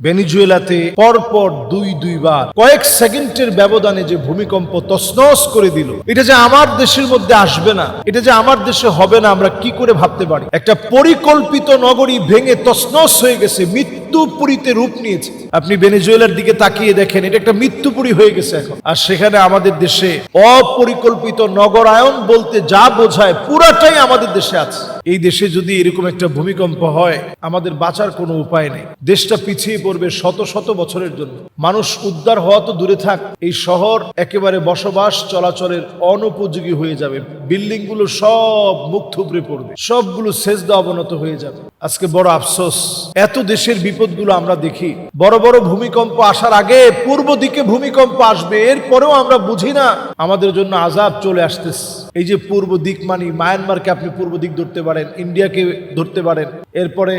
ভেনেজুয়েলাতে পরপর দুইবার কয়েক সেকেন্ডের ব্যবধানে যে ভূমিকম্প তছনছ করে দিল, এটা যে আমার দেশের মধ্যে আসবে না, এটা যে আমার দেশে হবে না, আমরা কি করে ভাবতে পারি? একটা পরিকল্পিত নগরী ভেঙে তছনছ হয়ে গেছে, মৃত্যুপুরীতে রূপ নিয়েছে। আপনি ভেনেজুয়েলার দিকে তাকিয়ে দেখেন, এটা একটা মৃত্যুপুরী হয়ে গেছে এখন। আর সেখানে আমাদের দেশে অপরিকল্পিত নগরায়ন বলতে যা বোঝায় পুরাটাই আমাদের দেশে আছে। এই দেশে যদি এরকম একটা ভূমিকম্প হয়, আমাদের বাঁচার কোনো উপায় নেই। দেশটা পিছিয়ে পড়বে শত শত বছরের জন্য। মানুষ উদ্ধার হওয়া তো দূরে থাক, এই শহর একেবারে বসবাস চলাচলের অনুপযোগী হয়ে যাবে। বিল্ডিং গুলো সব মুখ থুবড়ে পড়বে, সবগুলো সেজদা অবনত হয়ে যাবে। আজকে বড় আফসোস, এত দেশের বিপদগুলো আমরা দেখি, বড় বড় ভূমিকম্প আসার আগে পূর্ব দিকে ভূমিকম্প আসবে, এরপরেও আমরা বুঝি না আমাদের জন্য আযাব চলে আসতেছে। এই যে পূর্ব দিক, মানে মায়ানমারকে আপনি পূর্ব দিক ধরতে পারেন, ইন্ডিয়াকে ধরতে পারেন, এরপরে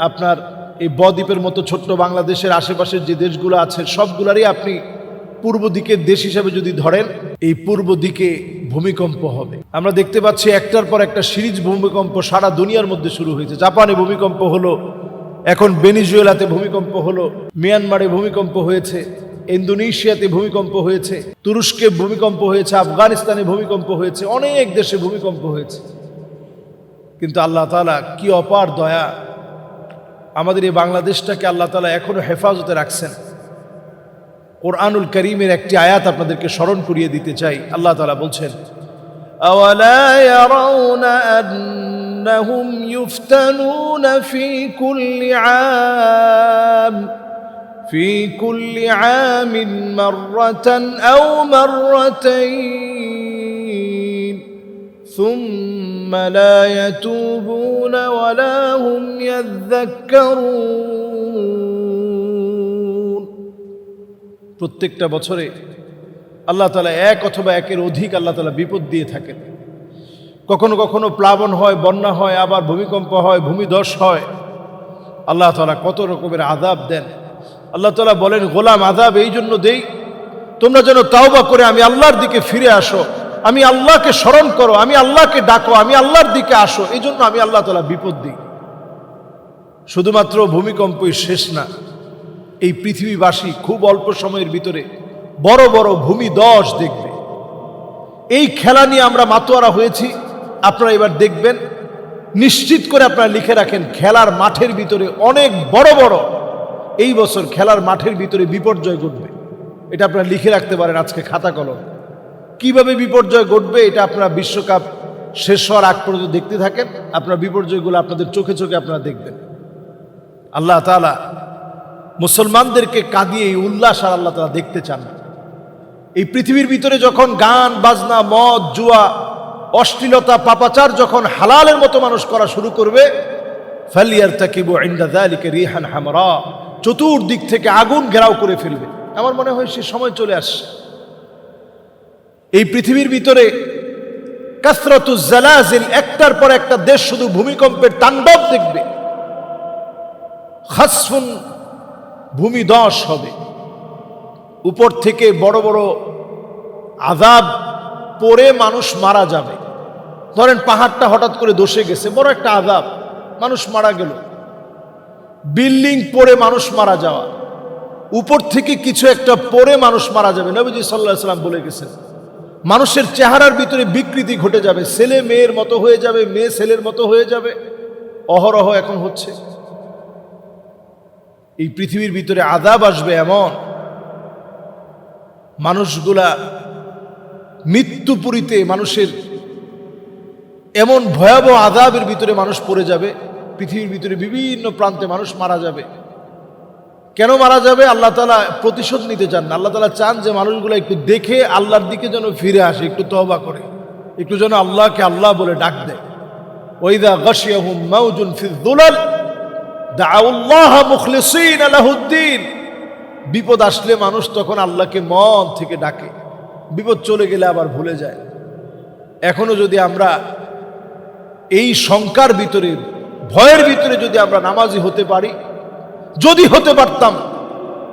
আপনার এই বদ্বীপের মতো ছোট্ট বাংলাদেশের আশেপাশের যে দেশগুলো আছে সবগুলারই আপনি পূর্ব দিকের দেশ হিসেবে যদি ধরেন, এই পূর্ব দিকে ভূমিকম্প হবে। আমরা দেখতে পাচ্ছি একটার পর একটা সিরিজ ভূমিকম্প সারা দুনিয়ার মধ্যে শুরু হয়েছে। জাপানে ভূমিকম্প হলো, এখন ভেনেজুয়েলাতে ভূমিকম্প হলো, মিয়ানমারে ভূমিকম্প হয়েছে, ইন্দোনেশিয়াতে ভূমিকম্প হয়েছে, তুরস্কে ভূমিকম্প হয়েছে, আফগানিস্তানে ভূমিকম্প হয়েছে, অনেক দেশে ভূমিকম্প হয়েছে। কিন্তু আল্লাহ তাআলা কি অপার দয়া, আমাদের এই বাংলাদেশটাকে আল্লাহ তাআলা এখনো হেফাজতে রাখছেন। কোরআনুল কারীমের একটি আয়াত আপনাদেরকে স্মরণ করিয়ে দিতে চাই। আল্লাহ তাআলা বলছেন, আওয়ালা ইয়ারাউনা আন্নাহুম ইফতানুনা ফি কুল্লি আমিন মাররাতান আও মাররাতাইন সুম্মা লা ইয়াতুবুনা ওয়ালা হুম ইয়াযাক্কারুন। প্রত্যেকটা বছরে আল্লাহ তাআলা এক অথবা একের অধিক আল্লাহ তাআলা বিপদ দিয়ে থাকেন। কখনো কখনো প্লাবন হয়, বন্যা হয়, আবার ভূমিকম্প হয়, ভূমিধস হয়। আল্লাহ তাআলা কত রকমের আযাব দেন। আল্লাহ তাআলা বলেন, গোলাম, আযাব এই জন্য দেই তোমরা যেন তাওবা করে আমি আল্লাহর দিকে ফিরে আসো, আমি আল্লাহকে স্মরণ করো, আমি আল্লাহকে ডাকো, আমি আল্লাহর দিকে আসো। এই জন্য আমি আল্লাহ তাআলা বিপদ দিই। শুধুমাত্র ভূমিকম্পই শেষ না, এই পৃথিবীবাসী খুব অল্প সময়ের ভিতরে বড় বড় ভূমিধস দেখবে। এই খেলা নিয়ে আমরা মাতোয়ারা হয়েছি। আপনারা এবার দেখবেন, নিশ্চিত করে আপনারা লিখে রাখেন, খেলার মাঠের ভিতরে অনেক বড় বড় এই বছর খেলার মাঠের ভিতরে বিপর্যয় ঘটবে। এটা আপনারা লিখে রাখতে পারেন আজকে খাতা কলম। কিভাবে বিপর্যয় ঘটবে এটা আপনারা বিশ্বকাপ শেষ হওয়ার আগ পর্যন্ত দেখতে থাকেন, আপনারা বিপর্যয়গুলো আপনাদের চোখে চোখে আপনারা দেখবেন। আল্লাহ তাআলা মুসলমানদেরকে কাঁদিয়ে এই উল্লাস আর আল্লাহ তাআলা দেখতে চান। এই পৃথিবীর ভিতরে যখন গান বাজনা, মদ, জুয়া, অশ্লীলতা, পাপাচার যখন হালালের মতো মানুষ করা শুরু করবে, ফালিয়ারতাকিবু ইনদা যালিকা রিহান হামরা, চতুর্দিক থেকে আগুন ঘেরাও করে ফেলবে। আমার মনে হয় সে সময় চলে আসছে। এই পৃথিবীর ভিতরে কাসরাতুজ জালাজিল, একটার পর একটা দেশ শুধু ভূমিকম্পের তাণ্ডব দেখবে। খাসফুন, ভূমিধস হবে, উপর থেকে বড় বড় আযাব পড়ে মানুষ মারা যাবে। ধরেন পাহাড়টা হঠাৎ করে ধসে গেছে, বড় একটা আযাব, মানুষ মারা গেল। বিল্ডিং পড়ে মানুষ মারা যাওয়া, উপর থেকে কিছু একটা পড়ে মানুষ মারা যাবে। নবীজি সাল্লাল্লাহু আলাইহি সাল্লাম বলে গেছেন, মানুষের চেহারার ভিতরে বিকৃতি ঘটে যাবে, ছেলে মেয়ের মতো হয়ে যাবে, মেয়ে ছেলের মতো হয়ে যাবে। অহরহ এখন হচ্ছে। এই পৃথিবীর ভিতরে আযাব আসবে এমন, মানুষগুলা মৃত্যুপুরীতে, মানুষের এমন ভয়াবহ আযাবের ভিতরে মানুষ পড়ে যাবে। পৃথিবীর ভিতরে বিভিন্ন প্রান্তে মানুষ মারা যাবে। কেন মারা যাবে? আল্লাহ তাআলা প্রতিশোধ নিতে চান না। আল্লাহ তাআলা চান যে মানুষগুলো একটু দেখে আল্লাহর দিকে যেন ফিরে আসে, একটু তওবা করে, একটু যেন আল্লাহকে আল্লাহ বলে ডাক দেয়। ওয়াইদা গাশিয়াহুম মাউজুন ফিয যুলাল দাউল্লাহ মুখলিসিনা লাহুদ্দিন। বিপদ আসলে মানুষ তখন আল্লাহকে মন থেকে ডাকে, বিপদ চলে গেলে আবার ভুলে যায়। এখনো যদি আমরা এই শঙ্কার ভিতরে, ভয়ের ভিতরে যদি আমরা নামাজি হতে পারি, যদি হতে পারতাম,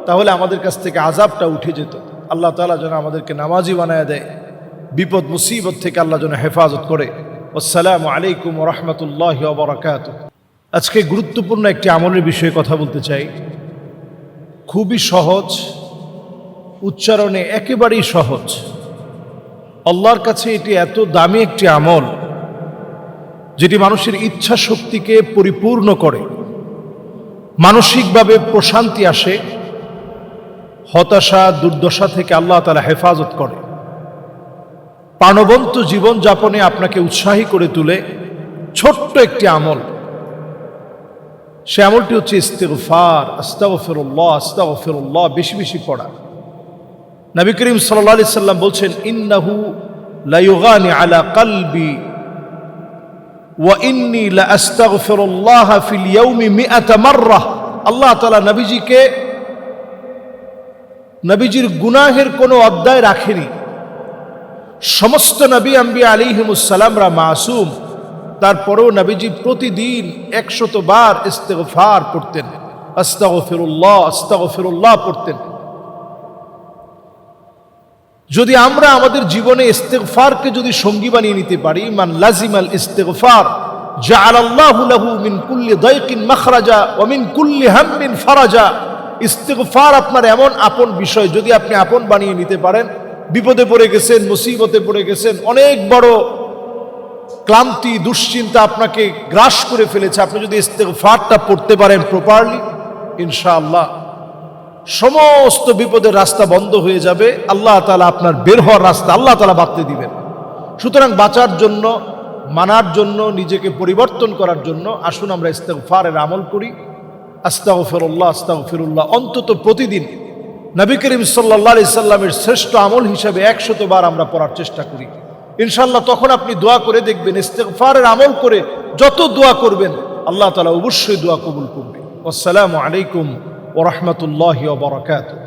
তাহলে আমাদের কাছ থেকে আযাবটা উঠে যেত। আল্লাহ তাআলা যেন আমাদেরকে নামাজি বানায় দেয়, বিপদ মুসিবত থেকে আল্লাহ যেন হেফাজত করে। আসসালামু আলাইকুম ওয়া রাহমাতুল্লাহি ওয়া বারাকাতুহু। আজকে গুরুত্বপূর্ণ একটি আমলের বিষয়ে কথা বলতে চাই। খুবই সহজ, উচ্চারণে একেবারেই সহজ। আল্লাহর কাছে এটি এত দামি একটি আমল যেটি মানুষের ইচ্ছা শক্তিকে পরিপূর্ণ করে, মানসিকভাবে প্রশান্তি আসে, হতাশা দুর্দশা থেকে আল্লাহ তাআলা হেফাজত করে, প্রাণবন্ত জীবন যাপনে আপনাকে উৎসাহী করে তুলে। ছোট্ট একটি আমল, সে আমলটি হচ্ছে ইস্তিগফার, আস্তাগফিরুল্লাহ আস্তাগফিরুল্লাহ, বেশি বেশি পড়া। নবী করিম সাল্লাল্লাহু আলাইহি সাল্লাম বলছেন, ইন্নাহু লা ইউগানি আলা কলবি ওয়া ইন্নী লা আস্তাগফিরুল্লাহ ফিল ইয়াউমি মিআতা মাররা। আল্লাহ তাআলা নবীজির গুনাহের কোনো অধ্যায় রাখেনি। সমস্ত নবী আম্বিয়া আলাইহিমুস সালামরা মাসুম, তারপরেও নবীজি প্রতিদিন 100 বার ইস্তিগফার পড়তেন, আস্তাগফিরুল্লাহ আস্তাগফিরুল্লাহ পড়তেন। যদি আমরা আমাদের জীবনে ইস্তিগফারকে যদি সঙ্গী বানিয়ে নিতে পারি, মান লাজিমাল ইস্তিগফার জাআলাল্লাহু লাহু মিন কুল্লি দায়কিন মাখরাজা ওয়া মিন কুল্লি হাম্মিন ফারাজা। ইস্তিগফার আপনার এমন আপন বিষয়, যদি আপনি আপন বানিয়ে নিতে পারেন, বিপদে পড়ে গেছেন, মুসিবতে পড়ে গেছেন, অনেক বড় ক্লান্তি দুশ্চিন্তা আপনাকে গ্রাস করে ফেলেছে, আপনি যদি ইস্তিগফারটা পড়তে পারেন প্রপারলি, ইনশাআল্লাহ সমস্ত বিপদের রাস্তা বন্ধ হয়ে যাবে। আল্লাহ তাআলা আপনার বের হওয়ার রাস্তা আল্লাহ তাআলা বাতলে দিবেন। সুতরাং বাঁচার জন্য, মানার জন্য, নিজেকে পরিবর্তন করার জন্য আসুন আমরা ইস্তিগফারের আমল করি। আস্তাগফিরুল্লাহ আস্তাগফিরুল্লাহ অন্তত প্রতিদিন নবী করিম সাল্লাল্লাহু আলাইহি সাল্লামের শ্রেষ্ঠ আমল হিসাবে 100 বার আমরা পড়ার চেষ্টা করি। ইনশাআল্লাহ তখন আপনি দোয়া করে দেখবেন, ইস্তিগফারের আমল করে যত দোয়া করবেন আল্লাহ তাআলা অবশ্যই দোয়া কবুল করবে। আসসালামু আলাইকুম ওয়া রাহমাতুল্লাহি ওয়া বারাকাতুহু।